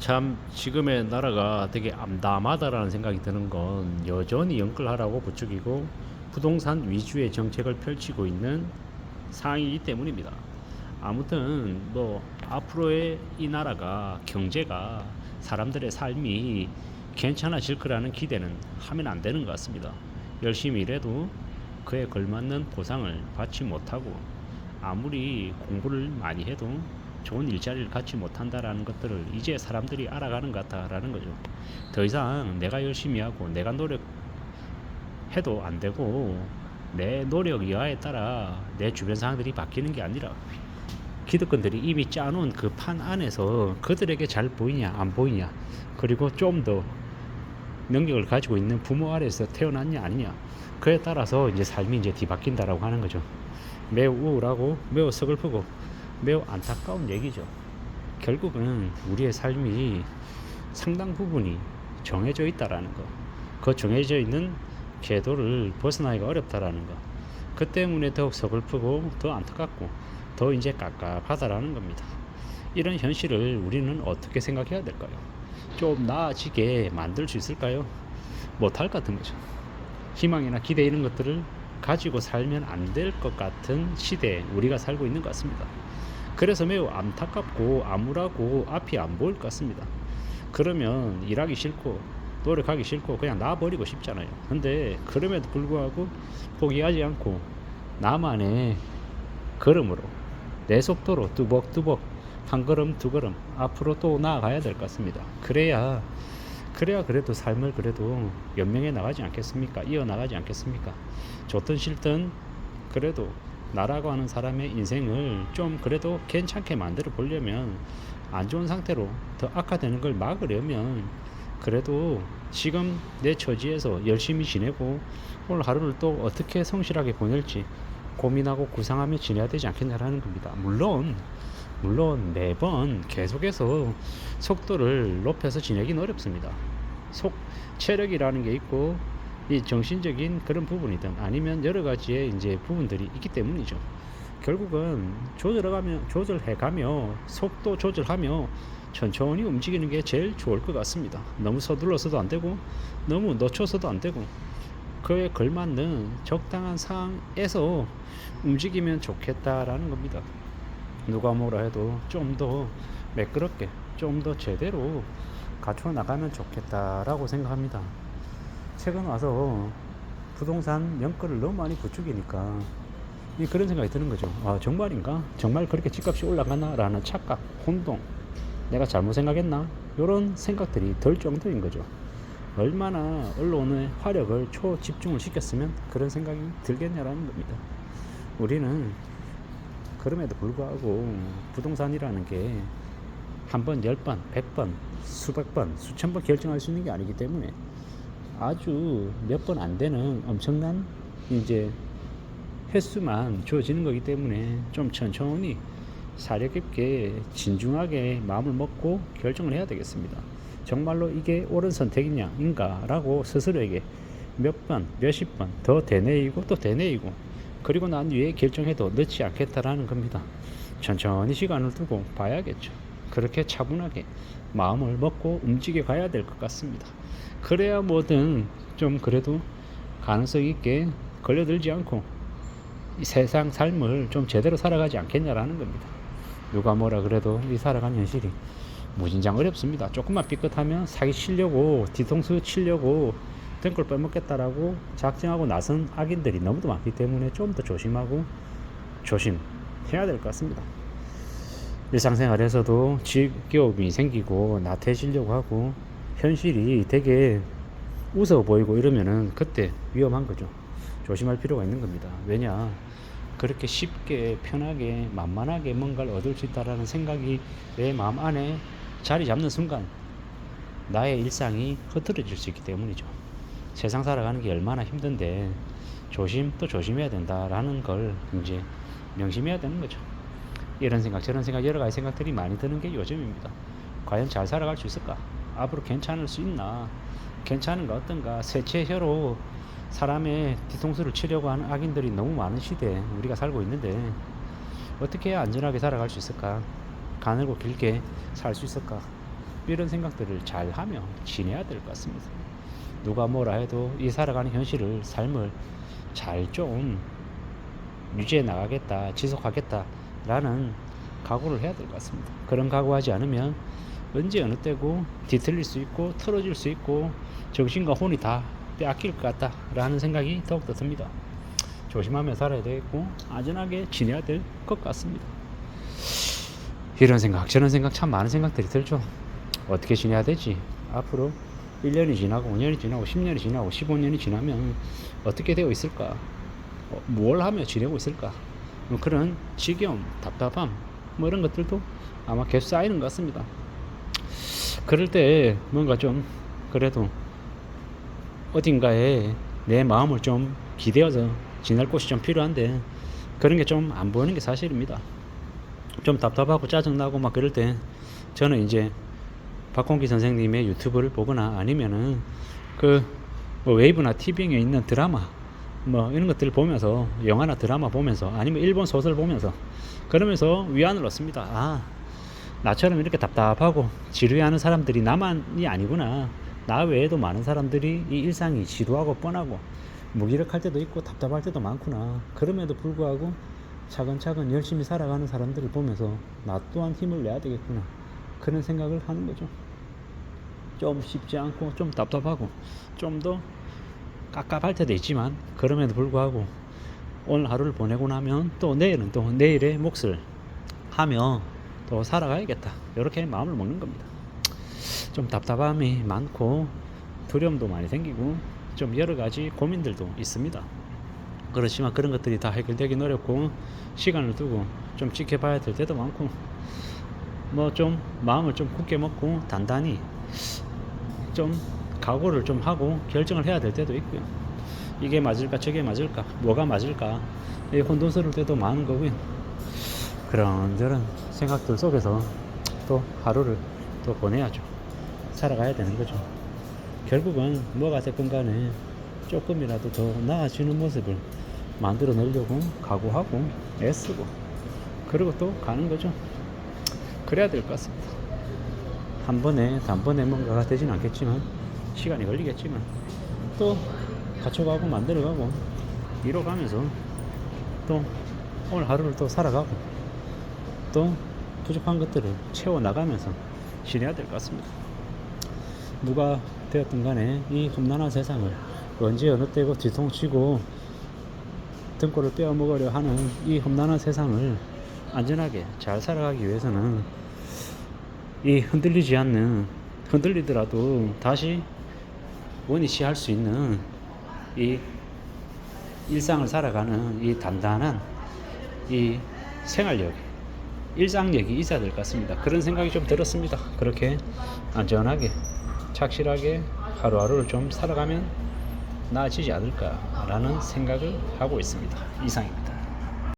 참 지금의 나라가 되게 암담하다라는 생각이 드는 건 여전히 연끌하라고 부추기고 부동산 위주의 정책을 펼치고 있는 상황이기 때문입니다. 아무튼 뭐 앞으로의 이 나라가 경제가 사람들의 삶이 괜찮아질 거라는 기대는 하면 안 되는 것 같습니다. 열심히 일해도 그에 걸맞는 보상을 받지 못하고 아무리 공부를 많이 해도 좋은 일자리를 갖지 못한다라는 것들을 이제 사람들이 알아가는 것 같다라는 거죠. 더 이상 내가 열심히 하고 내가 노력해도 안 되고 내 노력 여하에 따라 내 주변 상황들이 바뀌는 게 아니라 기득권들이 이미 짜놓은 그 판 안에서 그들에게 잘 보이냐 안 보이냐, 그리고 좀 더 능력을 가지고 있는 부모 아래에서 태어났냐 아니냐, 그에 따라서 이제 삶이 이제 뒤바뀐다라고 하는 거죠. 매우 우울하고 매우 서글프고 매우 안타까운 얘기죠. 결국은 우리의 삶이 상당 부분이 정해져 있다라는 거, 그 정해져 있는 궤도를 벗어나기가 어렵다라는 거, 그 때문에 더욱 서글프고 더 안타깝고 더 이제 깝깝하다라는 겁니다. 이런 현실을 우리는 어떻게 생각해야 될까요? 좀 나아지게 만들 수 있을까요? 못할 것 같은 거죠. 희망이나 기대 이런 것들을 가지고 살면 안 될 것 같은 시대에 우리가 살고 있는 것 같습니다. 그래서 매우 안타깝고 암울하고 앞이 안 보일 것 같습니다. 그러면 일하기 싫고 노력하기 싫고 그냥 놔버리고 싶잖아요. 근데 그럼에도 불구하고 포기하지 않고 나만의 걸음으로 내 속도로 뚜벅뚜벅 한 걸음 두 걸음 앞으로 또 나아가야 될 것 같습니다. 그래야 그래도 삶을 그래도 연명해 나가지 않겠습니까? 이어 나가지 않겠습니까? 좋든 싫든 그래도 나라고 하는 사람의 인생을 좀 그래도 괜찮게 만들어 보려면, 안 좋은 상태로 더 악화되는 걸 막으려면 그래도 지금 내 처지에서 열심히 지내고 오늘 하루를 또 어떻게 성실하게 보낼지 고민하고 구상하며 지내야 되지 않겠냐라는 겁니다. 물론 매번 계속해서 속도를 높여서 지내긴 어렵습니다. 체력이라는 게 있고 이 정신적인 그런 부분이든 아니면 여러 가지의 이제 부분들이 있기 때문이죠. 결국은 조절해가며 속도 조절하며 천천히 움직이는 게 제일 좋을 것 같습니다. 너무 서둘러서도 안 되고 너무 늦춰서도 안 되고 그에 걸맞는 적당한 상황에서 움직이면 좋겠다라는 겁니다. 누가 뭐라 해도 좀 더 매끄럽게 좀 더 제대로 갖춰 나가면 좋겠다라고 생각합니다. 최근 와서 부동산 연끌을 너무 많이 부추기니까 그런 생각이 드는 거죠. 아, 정말인가? 정말 그렇게 집값이 올라가나? 라는 착각, 혼동, 내가 잘못 생각했나? 이런 생각들이 들 정도인 거죠. 얼마나 언론의 화력을 초집중을 시켰으면 그런 생각이 들겠냐라는 겁니다. 우리는 그럼에도 불구하고 부동산이라는 게 한 번, 10번, 100번, 수백 번, 수천 번 결정할 수 있는 게 아니기 때문에 아주 몇 번 안 되는 엄청난 이제 횟수만 주어지는 거기 때문에 좀 천천히 사려 깊게 진중하게 마음을 먹고 결정을 해야 되겠습니다. 정말로 이게 옳은 선택이냐인가 라고 스스로에게 몇 번, 몇십 번 더 되뇌이고 또 되뇌이고 그리고 난 뒤에 결정해도 늦지 않겠다라는 겁니다. 천천히 시간을 두고 봐야겠죠. 그렇게 차분하게 마음을 먹고 움직여 가야 될 것 같습니다. 그래야 뭐든 좀 그래도 가능성 있게 걸려들지 않고 이 세상 삶을 좀 제대로 살아가지 않겠냐라는 겁니다. 누가 뭐라 그래도 이 살아가는 현실이 무진장 어렵습니다. 조금만 삐끗하면 사기 치려고 뒤통수 치려고 등골 빼먹겠다라고 작정하고 나선 악인들이 너무도 많기 때문에 좀 더 조심하고 조심해야 될 것 같습니다. 일상생활에서도 지겨움이 생기고 나태해지려고 하고 현실이 되게 우스워 보이고 이러면은 그때 위험한 거죠. 조심할 필요가 있는 겁니다. 왜냐, 그렇게 쉽게 편하게 만만하게 뭔가를 얻을 수 있다라는 생각이 내 마음 안에 자리 잡는 순간 나의 일상이 흐트러질 수 있기 때문이죠. 세상 살아가는 게 얼마나 힘든데 조심 또 조심해야 된다라는 걸 이제 명심해야 되는 거죠. 이런 생각 저런 생각 여러 가지 생각들이 많이 드는 게 요즘입니다. 과연 잘 살아갈 수 있을까? 앞으로 괜찮을 수 있나? 괜찮은가 어떤가? 세체혀로 사람의 뒤통수를 치려고 하는 악인들이 너무 많은 시대에 우리가 살고 있는데 어떻게 해야 안전하게 살아갈 수 있을까? 가늘고 길게 살 수 있을까? 이런 생각들을 잘 하며 지내야 될 것 같습니다. 누가 뭐라 해도 이 살아가는 현실을 삶을 잘 좀 유지해 나가겠다, 지속하겠다 라는 각오를 해야 될 것 같습니다. 그런 각오하지 않으면 언제 어느 때고 뒤틀릴 수 있고 틀어질 수 있고 정신과 혼이 다 빼앗길 것 같다 라는 생각이 더욱더 듭니다. 조심하며 살아야 되겠고 안전하게 지내야 될 것 같습니다. 이런 생각 저런 생각 참 많은 생각들이 들죠. 어떻게 지내야 되지? 앞으로 1년이 지나고 5년이 지나고 10년이 지나고 15년이 지나면 어떻게 되어 있을까? 뭘 하며 지내고 있을까? 그런 지겨움, 답답함 뭐 이런 것들도 아마 계속 쌓이는 것 같습니다. 그럴 때 뭔가 좀 그래도 어딘가에 내 마음을 좀 기대어서 지낼 곳이 좀 필요한데 그런 게 좀 안 보이는 게 사실입니다. 좀 답답하고 짜증나고 막 그럴 때 저는 이제 박홍기 선생님의 유튜브를 보거나 아니면은 뭐 웨이브나 티빙에 있는 드라마 뭐 이런 것들을 보면서 영화나 드라마 보면서 아니면 일본 소설 보면서 그러면서 위안을 얻습니다. 나처럼 이렇게 답답하고 지루해하는 사람들이 나만이 아니구나. 나 외에도 많은 사람들이 이 일상이 지루하고 뻔하고 무기력할 때도 있고 답답할 때도 많구나. 그럼에도 불구하고 차근차근 열심히 살아가는 사람들을 보면서 나 또한 힘을 내야 되겠구나. 그런 생각을 하는 거죠. 좀 쉽지 않고 좀 답답하고 좀 더 깝깝할 때도 있지만 그럼에도 불구하고 오늘 하루를 보내고 나면 또 내일은 또 내일의 몫을 하며 또 살아가야겠다. 이렇게 마음을 먹는 겁니다. 좀 답답함이 많고 두려움도 많이 생기고 좀 여러 가지 고민들도 있습니다. 그렇지만 그런 것들이 다 해결되긴 어렵고 시간을 두고 좀 지켜봐야 될 때도 많고 뭐 좀 마음을 좀 굳게 먹고 단단히 좀 각오를 좀 하고 결정을 해야 될 때도 있고요. 이게 맞을까 저게 맞을까 뭐가 맞을까 혼돈스러울 때도 많은 거고요. 그런저런 생각들 속에서 또 하루를 또 보내야죠. 살아가야 되는 거죠. 결국은 뭐가 됐건 간에 조금이라도 더 나아지는 모습을 만들어내려고 각오하고 애쓰고 그리고 또 가는 거죠. 그래야 될 것 같습니다. 한 번에 단번에 뭔가가 되진 않겠지만 시간이 걸리겠지만 또 갖춰가고 만들어가고 이뤄가면서 또 오늘 하루를 또 살아가고 또 부족한 것들을 채워나가면서 지내야 될 것 같습니다. 누가 되었든 간에 이 험난한 세상을 언제 어느 때고 뒤통치고 등골을 빼어먹으려 하는 이 험난한 세상을 안전하게 잘 살아가기 위해서는 이 흔들리지 않는 흔들리더라도 다시 원위치할 수 있는 이 일상을 살아가는 이 단단한 이 생활력 일상력이 있어야 될 것 같습니다. 그런 생각이 좀 들었습니다. 그렇게 안전하게 착실하게 하루하루를 좀 살아가면 나아지지 않을까라는 생각을 하고 있습니다. 이상입니다.